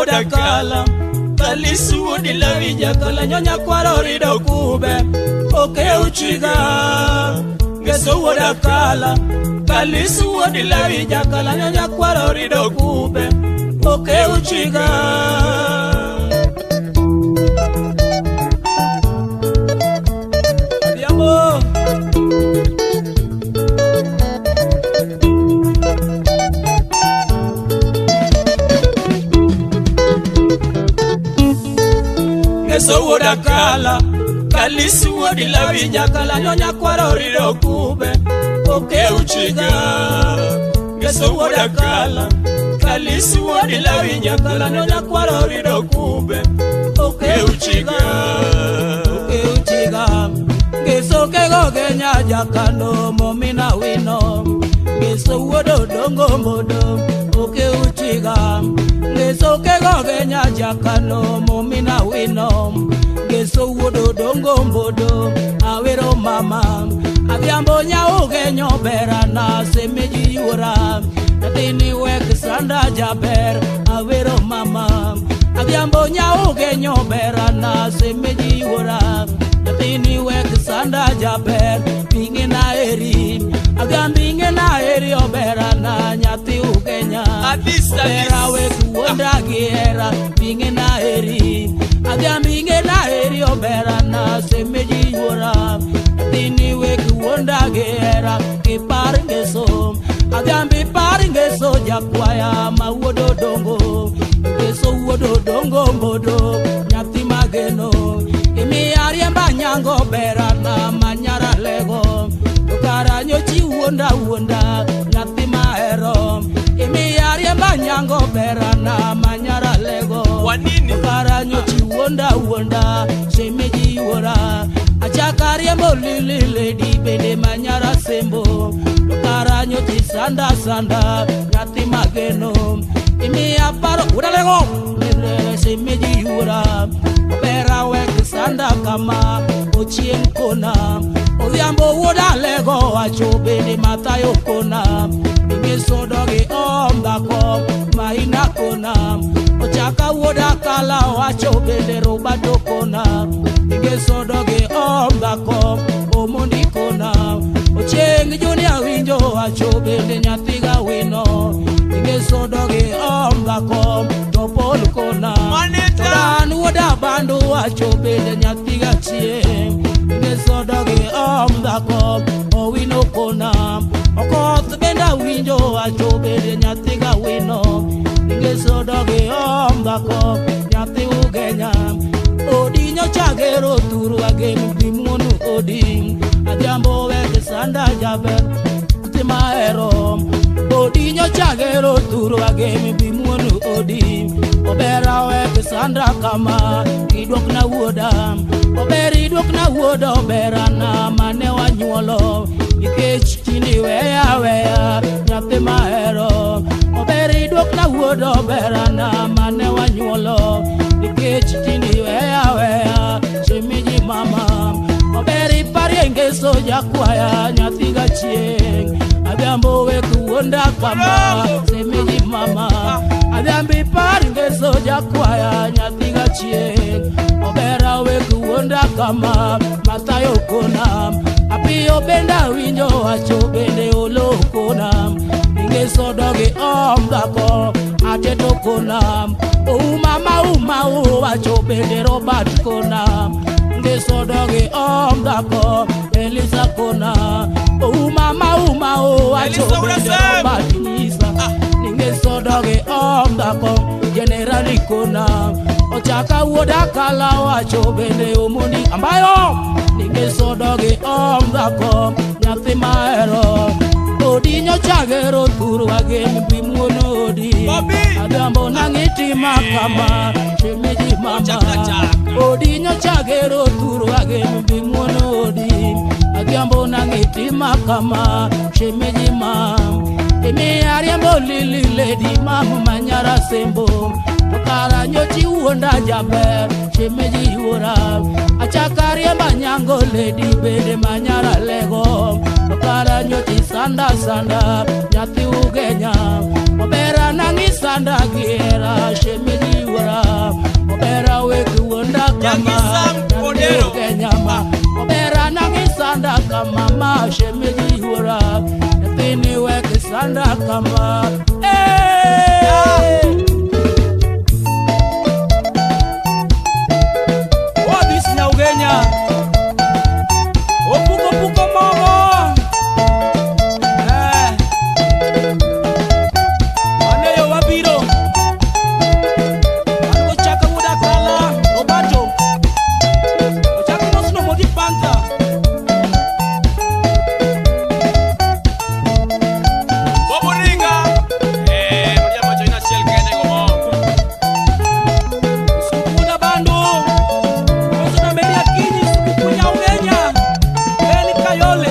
woda kala Kalisu wodi la vija kala nyonya kwaro rido kube Oke uchiga Ngeso woda kala Kalisu wodi la vija kala nyonya kwaro rido kube Oke uchiga Adiamo Ngeso woda kala Kalisu wodi la vija kala nyonya kwaro rido kube Oke uchiga Ngeso woda kala Kalisu wodi la vija kala nyonya kwaro rido kube Oke uchiga Ngeso kego genya jakano momina wino Ngeso wodo dongo modo Oke uchiga Ngeso kego genya jakano momina wino Ngeso wodo dongo modo Awero mama Abiambo nya ugenyo berana semeji yura Natini wek sanda jaber Awero mama Abiambo nya ugenyo berana semeji yura Natini wek sanda jaber Pingina eri Agambingina eri oberana Nyati ugenya Obera wek wonda giera Pingina eri Agambingina eri oberana semeji yura Natini wek wonda giera Kipar ngeso Agambi par ngeso jakwaya ma wodo dongo Ngeso wodo dongo modo Nyati mageno Imi ariemba nyango berana manyara lego Tukara nyochi wonda wonda Nyati maero Imi ariemba nyango berana manyara lego Tukara nyochi wonda wonda Shemeji wora Achakariembo lili lady bede manyara sembo Tukara nyochi sanda sanda Nyati mageno Imi aparo udalego Shemeji wora Obera wek sanda kama Ochien kona Oyambo woda lego Achobede matayo kona Imi sodoge omdako Maina kona Ochaka woda kala Achobede robado kona Imi sodoge omdako Omundi kona Ocheng junior winjo Achobede nyatiga wino Imi sodoge omdako Topol kona Dan woda bandu Achobede nyatiga chie Ngesodoge omdako Owino kona Okoth benda winjo Achobede nyatiga wino Ngesodoge omdako Nyati ugenya Odi nyochagero turu agemi bimunu odi Adiambo weke sanda jaber Kutima ero Odi nyochagero turu agemi bimunu odi Obera weke sanda kama Idwok na woda Oberi idwok na woda Obera na mane wanyuolo Ikech chini weya weya Nyati maero Oberi idwok na woda Obera na mane wanyuolo Ikech chini weya weya Shemiji mama Oberi pari ngeso jakwaya Nyati gachieng Abiambo weku wonda kama Shemiji mama Abiambi pari ngeso jakwaya Nyati gachieng Obera weku wonda kama Matayo kona Apio benda winjo Achobede olo kona Ngeso doge omdako Ateto kona Umama Achobede Robert kona Ngeso doge omdako Elisa kona Umama Achobede Robert Nisa Ngeso doge omdako Generali kona Ochaka woda kala Achobede Omundi ambayo Ngeso doge omdako Nyati maero Odi nyochagero turu agemi bimuno odi Adambo nangiti makama Shemeji mama Odi nyochagero turu agemi bimuno odi Adambo nangiti makama Shemeji mama Emi ariambo lili lady mamu manyara sembo Tukara nyochi uonda jaber Shemeji ura Achakariemba nyango lady bede manyara lego Tukara nyochi sanda Nyati ugenya Obera nangi sanda giera Shemeji ura nyama obera nangisanda kama ma shemeji hura tini weke sanda kama Wadis nyaugenya opuko puko mogo aneyo wabiro ango chaka muda kala obato ochaka mosno modi panta boboringa moja macho ina shell kene ngomo sukuda bando mosna meria kini suku nyaugenya eli kayole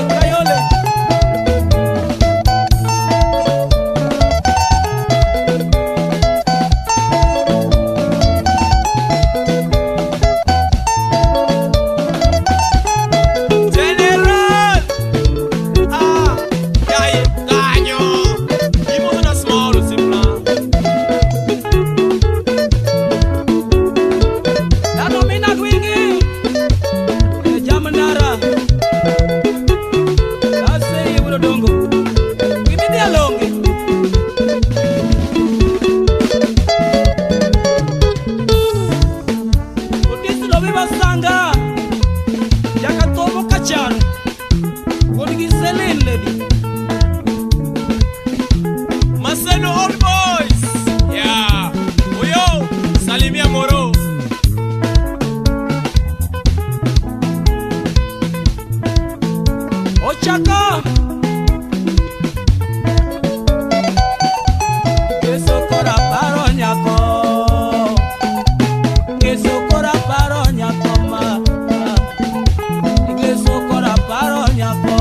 Maseno all boys, yeah, uyo salimia moro. Ochaka kesokora paronyako ma kesokora paronyako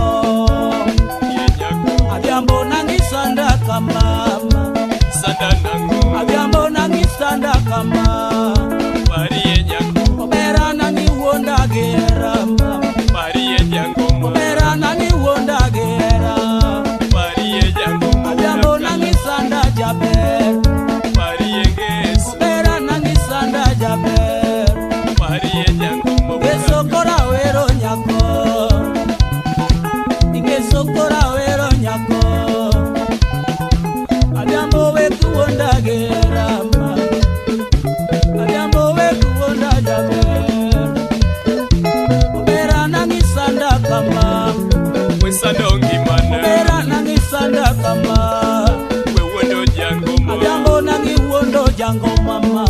abiambo nangisanda kama sanda nango abiambo nangisanda kama pariye nyango obera nani wonda gera pariye nyango obera nani wonda gera pariye nyango abiambo nangisanda jaber pariye ngeso obera nangisanda jaber pariye nyango kesokora wero nyako ingesokora wero nyako abiambo weku wonda gera abiambo weku wonda jaber obera nangisanda kama wesandongi mana obera nangisanda kama we wondo jango mama abiambo nangi wondo jango mama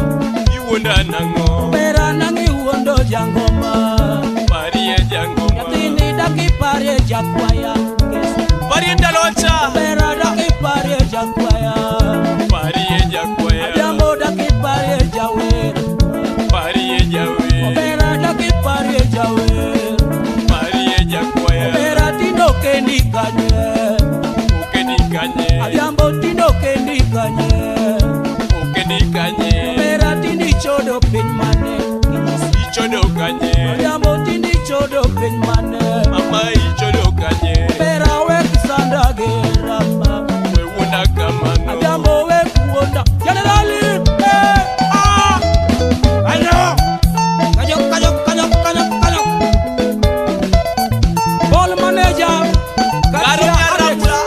iwonda nango obera nangi wondo jango mama pariye jango mama yatini daki pariye jakwaya pariye ndalocha obera daki pariye jakwaya pariye jakwaya abiambo daki pariye jawe pariye jawe obera daki pariye jawe pariye jakwaya obera tindo kendi kanye abiambo tindo kendi kanye obera tindi chodo pin mane ichodo kanye abiambo tindi chodo pin mane mama ichodo kanye obera wekisanda gera we wona kama no abiambo wekuonda generali ayo kanyo ball manager Garo Arabula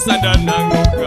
Sanda nangoka